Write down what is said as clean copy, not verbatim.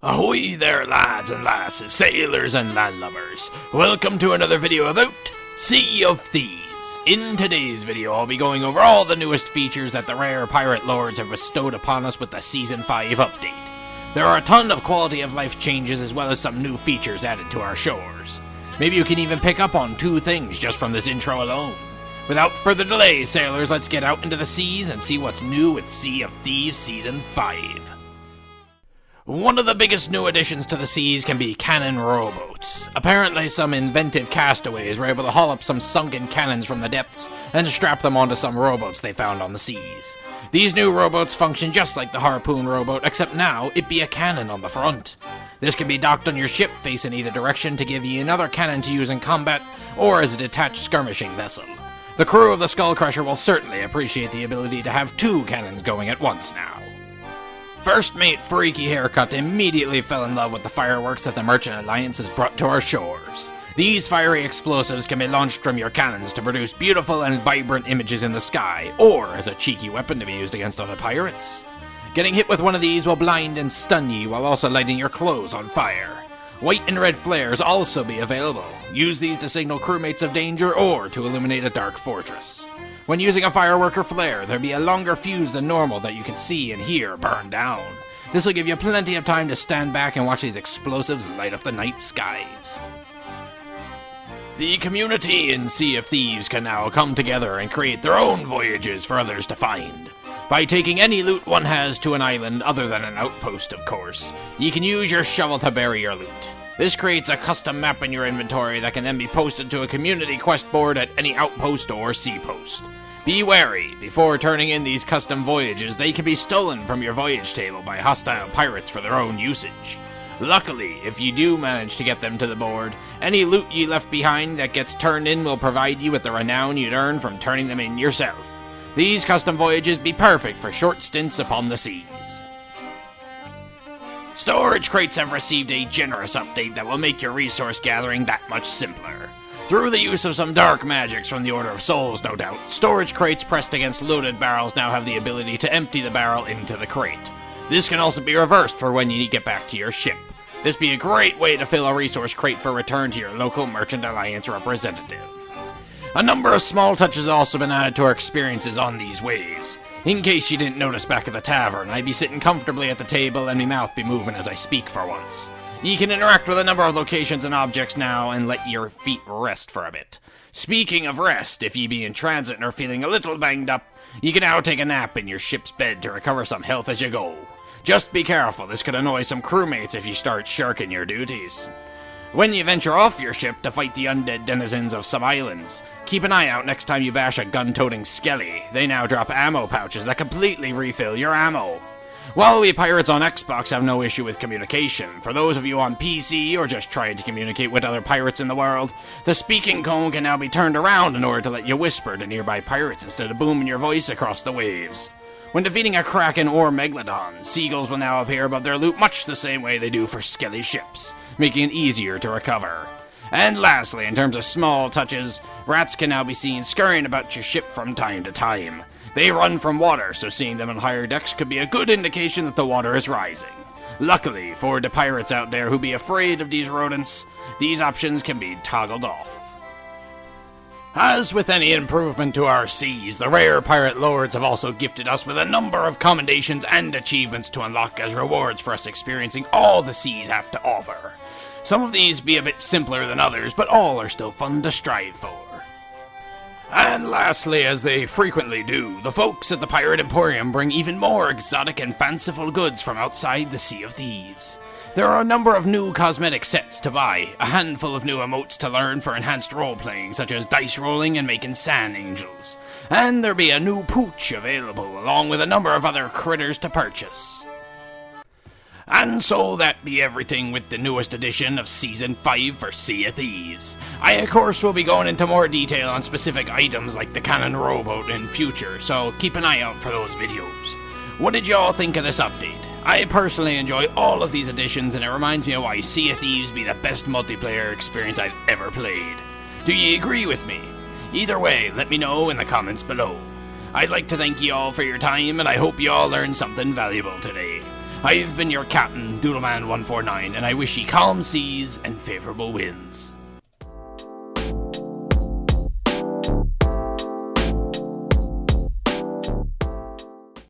Ahoy there, lads and lasses, sailors and landlubbers. Welcome to another video about Sea of Thieves. In today's video, I'll be going over all the newest features that the rare pirate lords have bestowed upon us with the Season 5 update. There are a ton of quality of life changes as well as some new features added to our shores. Maybe you can even pick up on 2 things just from this intro alone. Without further delay, sailors, let's get out into the seas and see what's new with Sea of Thieves Season 5. One of the biggest new additions to the seas can be Cannon Rowboats. Apparently some inventive castaways were able to haul up some sunken cannons from the depths and strap them onto some rowboats they found on the seas. These new rowboats function just like the harpoon rowboat, except now it be a cannon on the front. This can be docked on your ship facing either direction to give you another cannon to use in combat or as a detached skirmishing vessel. The crew of the Skull Crusher will certainly appreciate the ability to have 2 cannons going at once now. First mate Freaky Haircut immediately fell in love with the fireworks that the Merchant Alliance has brought to our shores. These fiery explosives can be launched from your cannons to produce beautiful and vibrant images in the sky, or as a cheeky weapon to be used against other pirates. Getting hit with one of these will blind and stun you while also lighting your clothes on fire. White and red flares also be available. Use these to signal crewmates of danger or to illuminate a dark fortress. When using a firework or flare, there'll be a longer fuse than normal that you can see and hear burn down. This will give you plenty of time to stand back and watch these explosives light up the night skies. The community in Sea of Thieves can now come together and create their own voyages for others to find. By taking any loot one has to an island other than an outpost, of course, you can use your shovel to bury your loot. This creates a custom map in your inventory that can then be posted to a community quest board at any outpost or sea post. Be wary, before turning in these custom voyages, they can be stolen from your voyage table by hostile pirates for their own usage. Luckily, if you do manage to get them to the board, any loot you left behind that gets turned in will provide you with the renown you'd earn from turning them in yourself. These custom voyages be perfect for short stints upon the seas. Storage crates have received a generous update that will make your resource gathering that much simpler. Through the use of some dark magics from the Order of Souls, no doubt, storage crates pressed against loaded barrels now have the ability to empty the barrel into the crate. This can also be reversed for when you need to get back to your ship. This be a great way to fill a resource crate for return to your local Merchant Alliance representative. A number of small touches have also been added to our experiences on these waves. In case you didn't notice back at the tavern, I be sitting comfortably at the table and me mouth be moving as I speak for once. You can interact with a number of locations and objects now and let your feet rest for a bit. Speaking of rest, if ye be in transit and are feeling a little banged up, you can now take a nap in your ship's bed to recover some health as you go. Just be careful, this could annoy some crewmates if you start shirking your duties. When you venture off your ship to fight the undead denizens of some islands, keep an eye out next time you bash a gun-toting skelly. They now drop ammo pouches that completely refill your ammo. While we pirates on Xbox have no issue with communication, for those of you on PC or just trying to communicate with other pirates in the world, the speaking cone can now be turned around in order to let you whisper to nearby pirates instead of booming your voice across the waves. When defeating a kraken or megalodon, seagulls will now appear above their loot much the same way they do for skelly ships, making it easier to recover. And lastly, in terms of small touches, rats can now be seen scurrying about your ship from time to time. They run from water, so seeing them on higher decks could be a good indication that the water is rising. Luckily, for the pirates out there who be afraid of these rodents, these options can be toggled off. As with any improvement to our seas, the rare pirate lords have also gifted us with a number of commendations and achievements to unlock as rewards for us experiencing all the seas have to offer. Some of these be a bit simpler than others, but all are still fun to strive for. And lastly, as they frequently do, the folks at the Pirate Emporium bring even more exotic and fanciful goods from outside the Sea of Thieves. There are a number of new cosmetic sets to buy, a handful of new emotes to learn for enhanced role-playing, such as dice rolling and making sand angels. And there be a new pooch available, along with a number of other critters to purchase. And so that be everything with the newest edition of Season 5 for Sea of Thieves. I, of course, will be going into more detail on specific items like the Cannon Rowboat in future, so keep an eye out for those videos. What did y'all think of this update? I personally enjoy all of these additions, and it reminds me of why Sea of Thieves be the best multiplayer experience I've ever played. Do ye agree with me? Either way, let me know in the comments below. I'd like to thank you all for your time, and I hope you all learned something valuable today. I've been your captain, Doodleman149, and I wish ye calm seas and favourable winds.